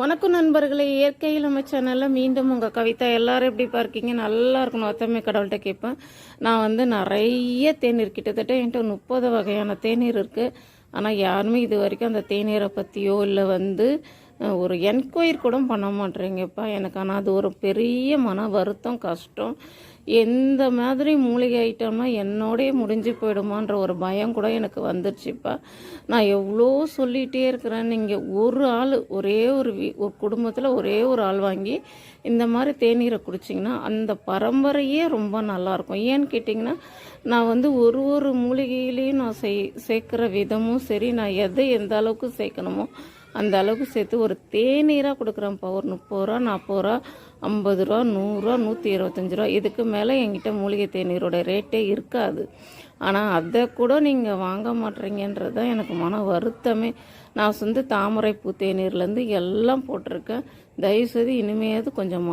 வணக்கம் நண்பர்களே, இயற்கையில் நம்ம சேனலில் மீண்டும் உங்கள் கவிதா. எல்லோரும் எப்படி பார்க்கீங்க? நல்லா இருக்கணும். அத்தமே கடவுள்கிட்ட கேட்பேன். நான் நிறைய தேநீர், கிட்டத்தட்ட என்கிட்ட 30 வகையான தேநீர் இருக்குது. ஆனால் யாருமே இது வரைக்கும் அந்த தேநீரை பற்றியோ இல்லை ஒரு என்கொயரி கூட பண்ண மாட்டேறீங்கப்பா. எனக்கு ஆனால் அது ஒரு பெரிய மன வருத்தம், கஷ்டம். எந்த மாதிரி மூலிகை ஐட்டம்னா என்னோடய முடிஞ்சு போயிடுமான்ற ஒரு பயம் கூட எனக்கு வந்துடுச்சுப்பா. நான் எவ்வளோ சொல்லிகிட்டே இருக்கிறேன். நீங்கள் ஒரு ஆள், ஒரே ஒரு குடும்பத்தில் ஒரே ஒரு ஆள் வாங்கி இந்த மாதிரி தேநீரை குடிச்சிங்கன்னா அந்த பரம்பரையே ரொம்ப நல்லாயிருக்கும். ஏன்னு கேட்டிங்கன்னா, நான் ஒரு மூலிகையிலையும் நான் சேர்க்குற விதமும் சரி, நான் எதை எந்த அளவுக்கு சேர்க்கணுமோ அந்த அளவுக்கு சேர்த்து ஒரு தேநீராக கொடுக்குறேன்ப்பா. ஒரு 30 ரூபா, 40 ரூபா, 50 ரூபா, 100 ரூபா, 125 ரூபா. இதுக்கு மேலே என்கிட்ட மூலிகை தேநீரோட ரேட்டே இருக்காது. ஆனால் அதை கூட நீங்கள் வாங்க மாட்டேறீங்கன்றது தான் எனக்கு மன வருத்தமே. நான் தாமரைப்பூ தேநீர்லேருந்து எல்லாம் போட்டிருக்கேன். தயவுசெய்து இனிமையாவது கொஞ்சம்